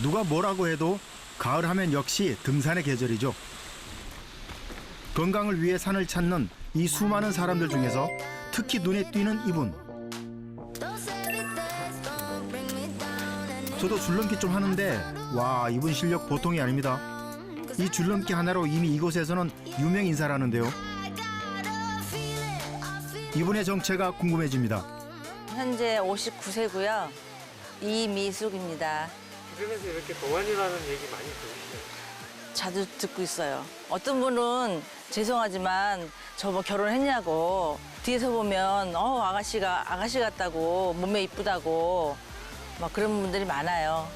누가 뭐라고 해도 가을 하면 역시 등산의 계절이죠. 건강을 위해 산을 찾는 이 수많은 사람들 중에서 특히 눈에 띄는 이분. 저도 줄넘기 좀 하는데 와, 이분 실력 보통이 아닙니다. 이 줄넘기 하나로 이미 이곳에서는 유명 인사라는데요. 이분의 정체가 궁금해집니다. 현재 59세고요. 이미숙입니다. 주변에서 이렇게 동안이라는 얘기 많이 들으시죠? 자주 듣고 있어요. 어떤 분은 죄송하지만 저 뭐 결혼했냐고 뒤에서 보면 아가씨 같다고 몸매 이쁘다고 막 그런 분들이 많아요.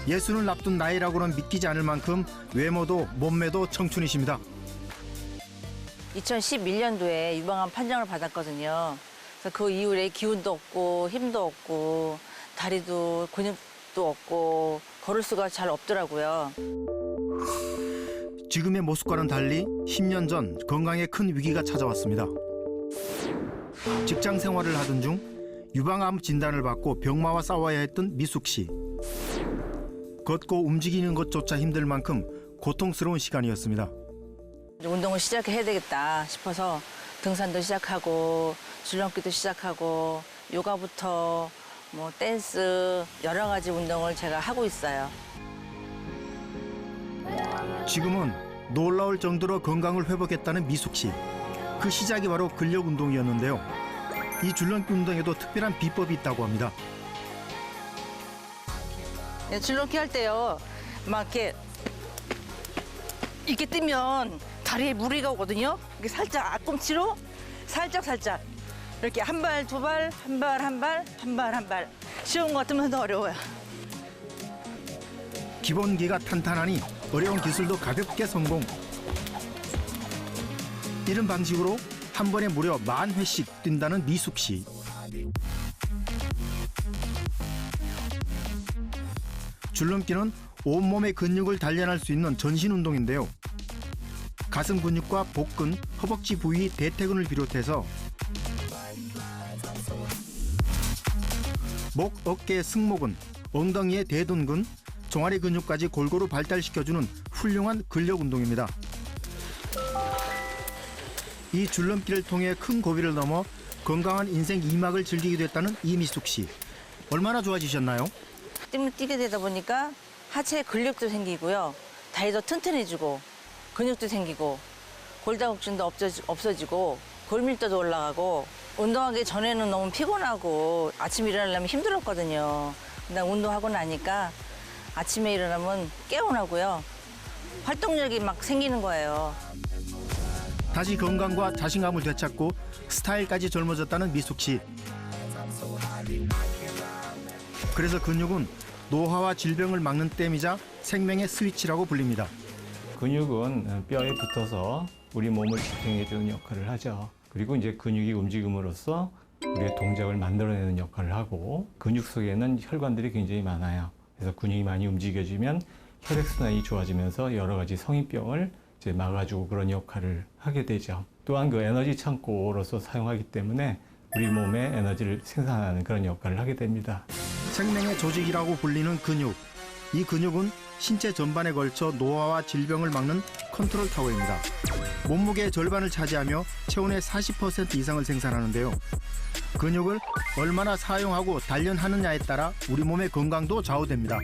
예순을 앞둔 나이라고는 믿기지 않을 만큼 외모도 몸매도 청춘이십니다. 2011년도에 유방암 판정을 받았거든요. 그래서 그 이후에 기운도 없고 힘도 없고 다리도 근육도 없고 걸을 수가 잘 없더라고요. 지금의 모습과는 달리 10년 전 건강에 큰 위기가 찾아왔습니다. 직장 생활을 하던 중 유방암 진단을 받고 병마와 싸워야 했던 미숙 씨. 걷고 움직이는 것조차 힘들 만큼 고통스러운 시간이었습니다. 운동을 시작해야 되겠다 싶어서 등산도 시작하고 줄넘기도 시작하고 요가부터 뭐 댄스 여러 가지 운동을 제가 하고 있어요. 지금은 놀라울 정도로 건강을 회복했다는 미숙 씨. 그 시작이 바로 근력 운동이었는데요. 이 줄넘기 운동에도 특별한 비법이 있다고 합니다. 줄넘기 할 때요, 막 이렇게 뛰면 다리에 무리가 오거든요. 이렇게 살짝 앞꿈치로 살짝 이렇게 한 발, 두 발, 한 발, 한 발, 한 발, 한 발. 쉬운 것 같으면 더 어려워요. 기본기가 탄탄하니 어려운 기술도 가볍게 성공. 이런 방식으로 한 번에 무려 10,000회씩 뛴다는 미숙 씨. 줄넘기는 온몸의 근육을 단련할 수 있는 전신 운동인데요. 가슴 근육과 복근, 허벅지 부위 대퇴근을 비롯해서 목, 어깨, 승모근, 엉덩이의 대둔근, 종아리 근육까지 골고루 발달시켜주는 훌륭한 근력 운동입니다. 이 줄넘기를 통해 큰 고비를 넘어 건강한 인생 2막을 즐기게 됐다는 이미숙 씨. 얼마나 좋아지셨나요? 뛰게 되다 보니까 하체 근력도 생기고요. 다리도 튼튼해지고 근육도 생기고 골다공증도 없어지고 골밀도도 올라가고 운동하기 전에는 너무 피곤하고 아침에 일어나려면 힘들었거든요. 근데 운동하고 나니까 아침에 일어나면 개운하고요. 활동력이 막 생기는 거예요. 다시 건강과 자신감을 되찾고 스타일까지 젊어졌다는 미숙 씨. 그래서 근육은 노화와 질병을 막는 댐이자 생명의 스위치라고 불립니다. 근육은 뼈에 붙어서 우리 몸을 지탱해주는 역할을 하죠. 그리고 이제 근육이 움직임으로써 우리의 동작을 만들어내는 역할을 하고 근육 속에는 혈관들이 굉장히 많아요. 그래서 근육이 많이 움직여지면 혈액순환이 좋아지면서 여러 가지 성인병을 이제 막아주고 그런 역할을 하게 되죠. 또한 그 에너지 창고로서 사용하기 때문에 우리 몸에 에너지를 생산하는 그런 역할을 하게 됩니다. 생명의 조직이라고 불리는 근육. 이 근육은 신체 전반에 걸쳐 노화와 질병을 막는 컨트롤 타워입니다. 몸무게의 절반을 차지하며 체온의 40% 이상을 생산하는데요. 근육을 얼마나 사용하고 단련하느냐에 따라 우리 몸의 건강도 좌우됩니다.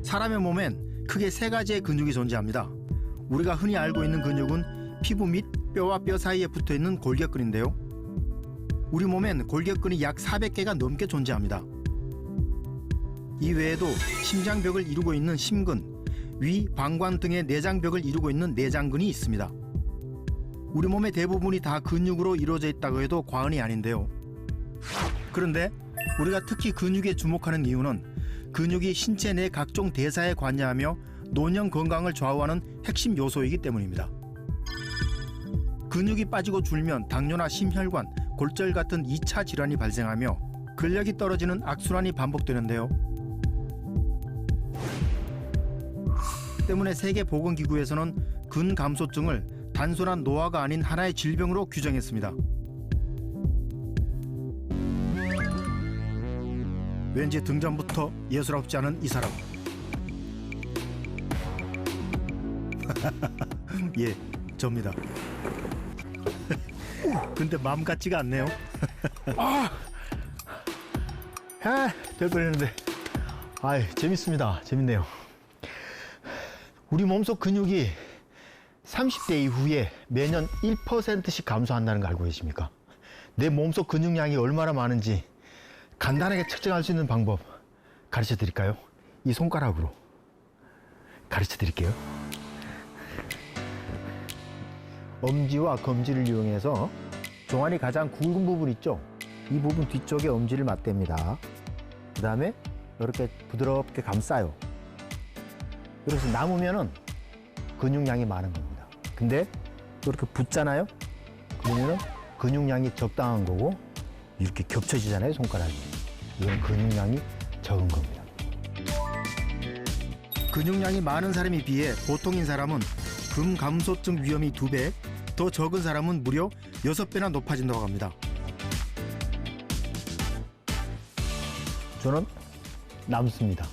사람의 몸엔 크게 3가지의 근육이 존재합니다. 우리가 흔히 알고 있는 근육은 피부 및 뼈와 뼈 사이에 붙어있는 골격근인데요. 우리 몸엔 골격근이 약 400개가 넘게 존재합니다. 이 외에도 심장벽을 이루고 있는 심근, 위, 방광 등의 내장벽을 이루고 있는 내장근이 있습니다. 우리 몸의 대부분이 다 근육으로 이루어져 있다고 해도 과언이 아닌데요. 그런데 우리가 특히 근육에 주목하는 이유는 근육이 신체 내 각종 대사에 관여하며 노년 건강을 좌우하는 핵심 요소이기 때문입니다. 근육이 빠지고 줄면 당뇨나 심혈관, 골절 같은 2차 질환이 발생하며 근력이 떨어지는 악순환이 반복되는데요. 때문에 세계보건기구에서는 근감소증을 단순한 노화가 아닌 하나의 질병으로 규정했습니다. 왠지 등전부터 예사롭지 않은 이 사람. 예, 접니다. 근데 마음 같지가 않네요. 될 뻔했는데. 재밌습니다. 재밌네요. 우리 몸속 근육이 30대 이후에 매년 1%씩 감소한다는 거 알고 계십니까? 내 몸속 근육량이 얼마나 많은지 간단하게 측정할 수 있는 방법 가르쳐 드릴까요? 이 손가락으로 가르쳐 드릴게요. 엄지와 검지를 이용해서 종아리 가장 굵은 부분 있죠? 이 부분 뒤쪽에 엄지를 맞댑니다. 그 다음에 이렇게 부드럽게 감싸요. 이렇게 남으면은 근육량이 많은 겁니다. 근데 이렇게 붙잖아요? 그러면은 근육량이 적당한 거고, 이렇게 겹쳐지잖아요, 손가락이. 이건 근육량이 적은 겁니다. 근육량이 많은 사람에 비해 보통인 사람은 근감소증 위험이 2배, 더 적은 사람은 무려 6배나 높아진다고 합니다. 저는 남습니다.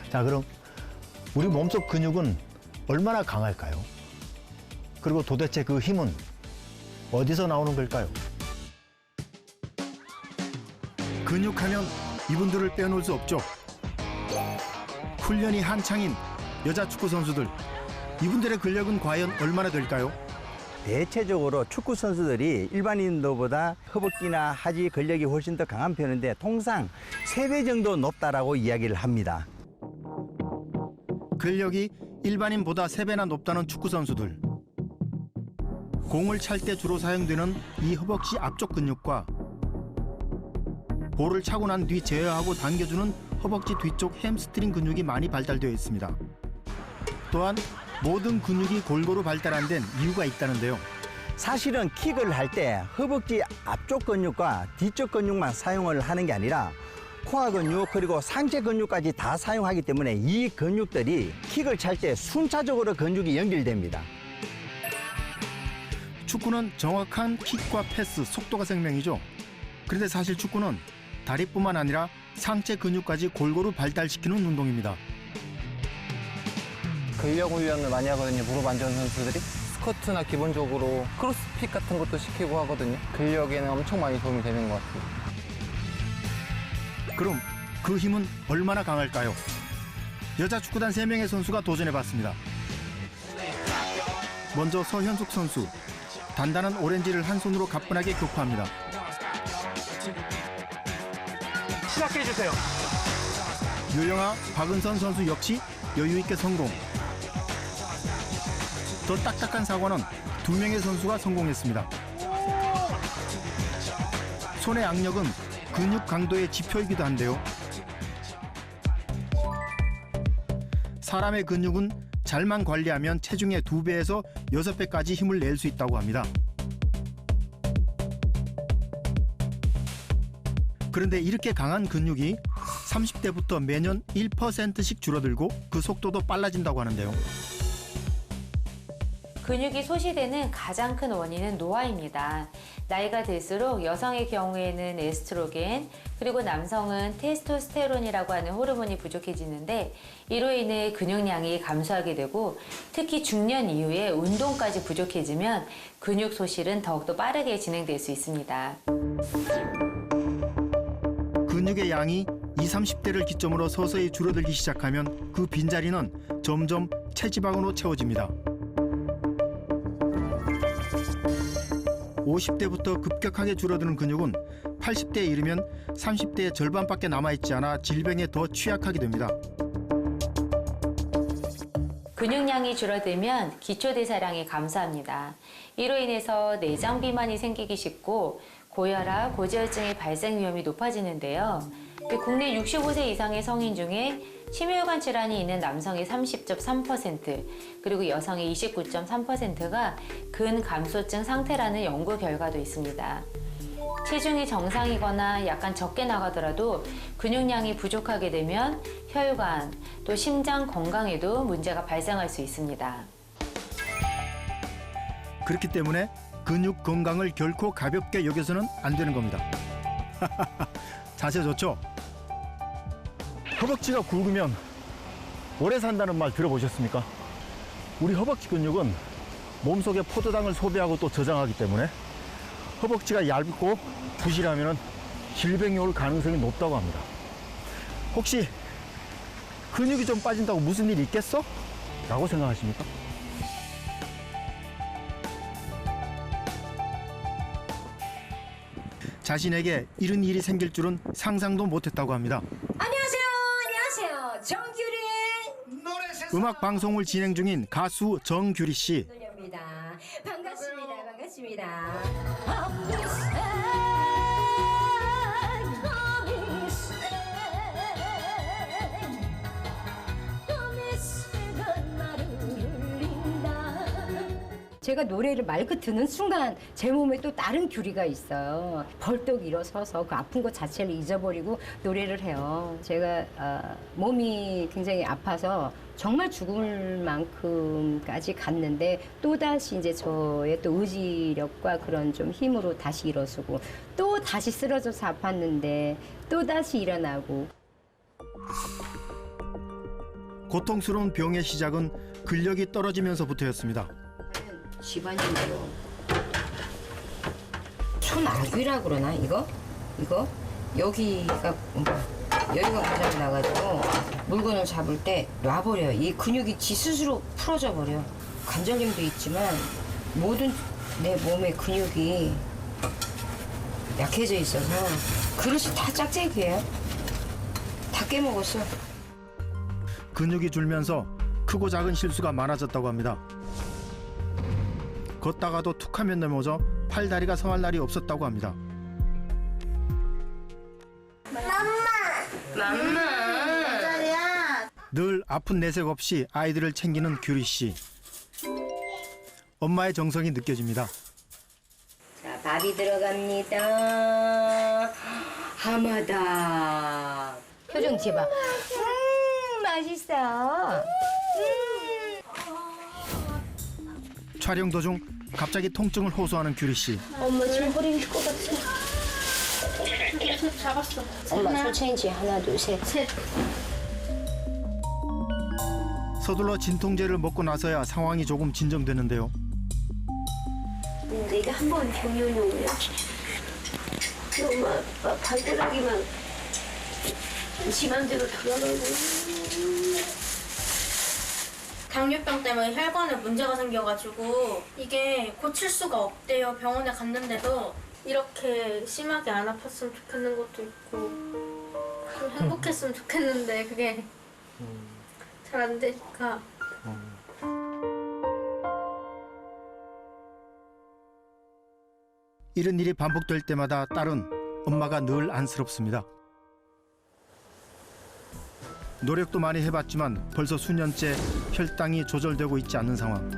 자, 그럼 우리 몸속 근육은 얼마나 강할까요? 그리고 도대체 그 힘은 어디서 나오는 걸까요? 근육하면 이분들을 빼놓을 수 없죠. 훈련이 한창인 여자 축구 선수들, 이분들의 근력은 과연 얼마나 될까요? 대체적으로 축구 선수들이 일반인들보다 허벅지나 하지 근력이 훨씬 더 강한 편인데 통상 3배 정도 높다라고 이야기를 합니다. 근력이 일반인보다 3배나 높다는 축구 선수들. 공을 찰 때 주로 사용되는 이 허벅지 앞쪽 근육과 볼을 차고 난 뒤 제어하고 당겨주는 허벅지 뒤쪽 햄스트링 근육이 많이 발달되어 있습니다. 또한 모든 근육이 골고루 발달 안 된 이유가 있다는데요. 사실은 킥을 할 때 허벅지 앞쪽 근육과 뒤쪽 근육만 사용을 하는 게 아니라 코어 근육 그리고 상체 근육까지 다 사용하기 때문에 이 근육들이 킥을 찰 때 순차적으로 근육이 연결됩니다. 축구는 정확한 킥과 패스, 속도가 생명이죠. 그런데 사실 축구는 다리뿐만 아니라 상체 근육까지 골고루 발달시키는 운동입니다. 근력 훈련을 많이 하거든요, 무릎 안 좋은 선수들이. 스쿼트나 기본적으로 크로스핏 같은 것도 시키고 하거든요. 근력에는 엄청 많이 도움이 되는 것 같아요. 그럼 그 힘은 얼마나 강할까요? 여자 축구단 3명의 선수가 도전해봤습니다. 먼저 서현숙 선수. 단단한 오렌지를 한 손으로 가뿐하게 격파합니다. 시작해주세요. 유영아, 박은선 선수 역시 여유있게 성공. 더 딱딱한 사과는 2명의 선수가 성공했습니다. 손의 악력은 근육 강도의 지표이기도 한데요. 사람의 근육은 잘만 관리하면 체중의 2배에서 6배까지 힘을 낼 수 있다고 합니다. 그런데 이렇게 강한 근육이 30대부터 매년 1%씩 줄어들고 그 속도도 빨라진다고 하는데요. 근육이 소실되는 가장 큰 원인은 노화입니다. 나이가 들수록 여성의 경우에는 에스트로겐, 그리고 남성은 테스토스테론이라고 하는 호르몬이 부족해지는데 이로 인해 근육량이 감소하게 되고 특히 중년 이후에 운동까지 부족해지면 근육 소실은 더욱더 빠르게 진행될 수 있습니다. 근육의 양이 20, 30대를 기점으로 서서히 줄어들기 시작하면 그 빈자리는 점점 체지방으로 채워집니다. 50대부터 급격하게 줄어드는 근육은 80대에 이르면 30대의 절반밖에 남아있지 않아 질병에 더 취약하게 됩니다. 근육량이 줄어들면 기초대사량이 감소합니다. 이로 인해서 내장 비만이 생기기 쉽고 고혈압, 고지혈증의 발생 위험이 높아지는데요. 국내 65세 이상의 성인 중에 심혈관 질환이 있는 남성의 30.3%, 그리고 여성의 29.3%가 근감소증 상태라는 연구 결과도 있습니다. 체중이 정상이거나 약간 적게 나가더라도 근육량이 부족하게 되면 혈관, 또 심장 건강에도 문제가 발생할 수 있습니다. 그렇기 때문에 근육 건강을 결코 가볍게 여겨서는 안 되는 겁니다. 자세 좋죠? 허벅지가 굵으면 오래 산다는 말 들어보셨습니까? 우리 허벅지 근육은 몸속에 포도당을 소비하고 또 저장하기 때문에 허벅지가 얇고 부실하면 질병이 올 가능성이 높다고 합니다. 혹시 근육이 좀 빠진다고 무슨 일이 있겠어? 라고 생각하십니까? 자신에게 이런 일이 생길 줄은 상상도 못했다고 합니다. 안녕하세요. 정규리의 음악 방송을 진행 중인 가수 정규리 씨. 노래입니다. 반갑습니다. 제가 노래를 마이크 듣는 순간 제 몸에 또 다른 규리가 있어요. 벌떡 일어서서 그 아픈 것 자체를 잊어버리고 노래를 해요. 제가 몸이 굉장히 아파서 정말 죽을 만큼까지 갔는데 또다시 이제 저의 또 의지력과 그런 좀 힘으로 다시 일어서고 또 다시 쓰러져서 아팠는데 또다시 일어나고. 고통스러운 병의 시작은 근력이 떨어지면서부터였습니다. 집안일로 손아귀라 그러나 이거 여기가 고장이 나가지고 물건을 잡을 때 놔버려요. 이 근육이 지 스스로 풀어져 버려. 관절염도 있지만 모든 내 몸의 근육이 약해져 있어서 그릇이 다 짝짝이에요. 다 깨먹었어. 근육이 줄면서 크고 작은 실수가 많아졌다고 합니다. 걷다가도 툭하면 넘어져 팔다리가 성할 날이 없었다고 합니다. 늘 아픈 내색 없이 아이들을 챙기는 규리 씨. 엄마의 정성이 느껴집니다. 자, 밥이 들어갑니다. 하마다. 표정 지어봐. 맛있어. 촬영 도중 갑자기 통증을 호소하는 규리 씨. 엄마 지금 허리 밀 것 같아. 잡았어. 엄마 손 체인지 하나 둘 셋. 서둘러 진통제를 먹고 나서야 상황이 조금 진정되는데요. 내가 한번 병원에 오면 엄마 발가락이만 지만대로 돌아가고. 당뇨병 때문에 혈관에 문제가 생겨가지고 이게 고칠 수가 없대요. 병원에 갔는데도 이렇게 심하게 안 아팠으면 좋겠는 것도 있고 좀 행복했으면 좋겠는데 그게 잘 안 되니까. 이런 일이 반복될 때마다 딸은 엄마가 늘 안쓰럽습니다. 노력도 많이 해봤지만 벌써 수년째 혈당이 조절되고 있지 않는 상황.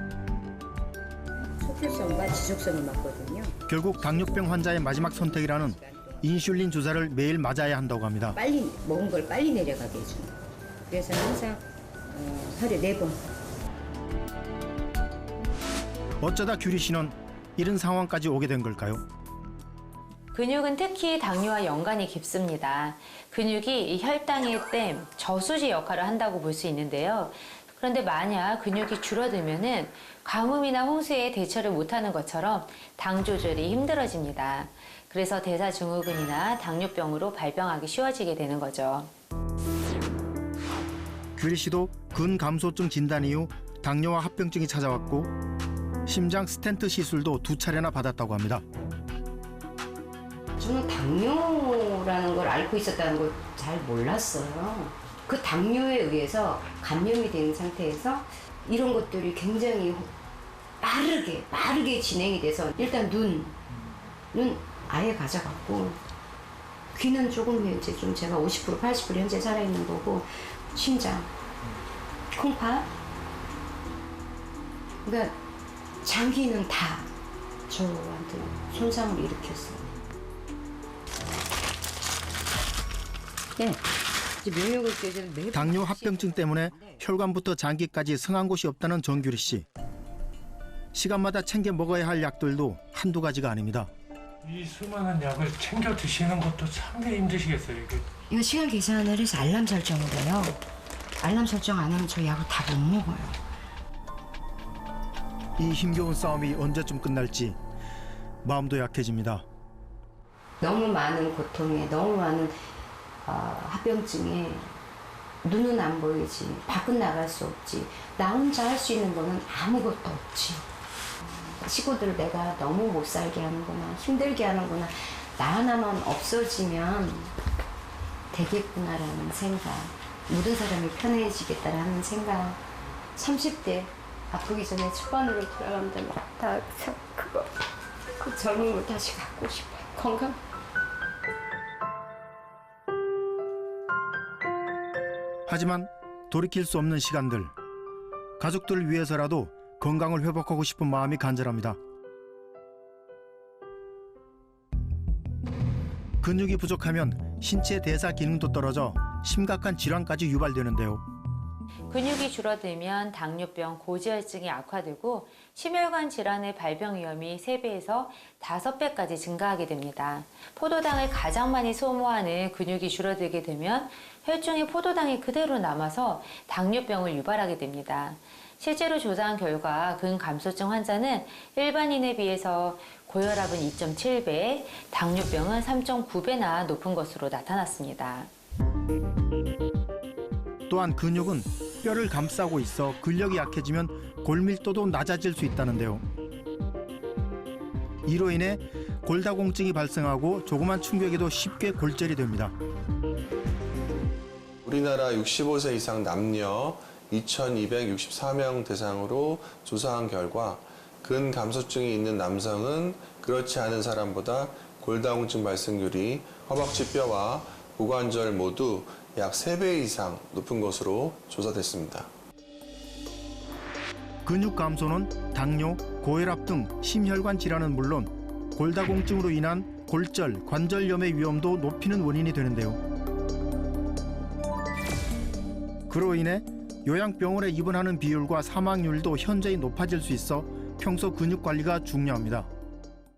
속효성과 지속성이 맞거든요. 결국 당뇨병 환자의 마지막 선택이라는 인슐린 주사를 매일 맞아야 한다고 합니다. 빨리 먹은 걸 빨리 내려가게 해준다. 그래서 항상 하루에 4번. 어쩌다 규리 씨는 이런 상황까지 오게 된 걸까요? 근육은 특히 당뇨와 연관이 깊습니다. 근육이 이 혈당의 댐, 저수지 역할을 한다고 볼 수 있는데요. 그런데 만약 근육이 줄어들면은 가뭄이나 홍수에 대처를 못하는 것처럼 당 조절이 힘들어집니다. 그래서 대사증후군이나 당뇨병으로 발병하기 쉬워지게 되는 거죠. 규리 씨도 근감소증 진단 이후 당뇨와 합병증이 찾아왔고 심장 스텐트 시술도 2차례나 받았다고 합니다. 저는 당뇨라는 걸 앓고 있었다는 걸 잘 몰랐어요. 그 당뇨에 의해서 감염이 된 상태에서 이런 것들이 굉장히 빠르게 진행이 돼서 일단 눈은 아예 가져갔고 귀는 조금 이제 좀 제가 50% 80% 현재 살아있는 거고 심장, 콩팥 그러니까 장기는 다 저한테 손상을 일으켰어요. 네. 면역을 깨지는 당뇨 합병증 때문에 혈관부터 장기까지 성한 곳이 없다는 정규리 씨. 시간마다 챙겨 먹어야 할 약들도 한두 가지가 아닙니다. 이 수많은 약을 챙겨 드시는 것도 상당히 힘드시겠어요. 이게. 이거 시간 계산을 해서 알람 설정을 해요. 알람 설정 안 하면 저 약을 다 못 먹어요. 이 힘겨운 싸움이 언제쯤 끝날지 마음도 약해집니다. 너무 많은 고통에, 너무 많은 합병증에 눈은 안 보이지, 밖은 나갈 수 없지, 나 혼자 할 수 있는 거는 아무것도 없지. 식구들 내가 너무 못 살게 하는구나, 힘들게 하는구나, 나 하나만 없어지면 되겠구나라는 생각, 모든 사람이 편해지겠다라는 생각. 30대 아프기 전에 초반으로 돌아간다면 다 그 젊음을 다시 갖고 싶어요. 건강. 하지만 돌이킬 수 없는 시간들. 가족들을 위해서라도 건강을 회복하고 싶은 마음이 간절합니다. 근육이 부족하면 신체 대사 기능도 떨어져 심각한 질환까지 유발되는데요. 근육이 줄어들면 당뇨병, 고지혈증이 악화되고 심혈관 질환의 발병 위험이 3배에서 5배까지 증가하게 됩니다. 포도당을 가장 많이 소모하는 근육이 줄어들게 되면 혈중에 포도당이 그대로 남아서 당뇨병을 유발하게 됩니다. 실제로 조사한 결과 근감소증 환자는 일반인에 비해서 고혈압은 2.7배, 당뇨병은 3.9배나 높은 것으로 나타났습니다. 또한 근육은 뼈를 감싸고 있어 근력이 약해지면 골밀도도 낮아질 수 있다는데요. 이로 인해 골다공증이 발생하고 조그만 충격에도 쉽게 골절이 됩니다. 우리나라 65세 이상 남녀 2,264명 대상으로 조사한 결과 근감소증이 있는 남성은 그렇지 않은 사람보다 골다공증 발생률이 허벅지 뼈와 고관절 모두 약 3배 이상 높은 것으로 조사됐습니다. 근육 감소는 당뇨, 고혈압 등 심혈관 질환은 물론 골다공증으로 인한 골절, 관절염의 위험도 높이는 원인이 되는데요. 그로 인해 요양병원에 입원하는 비율과 사망률도 현저히 높아질 수 있어 평소 근육 관리가 중요합니다.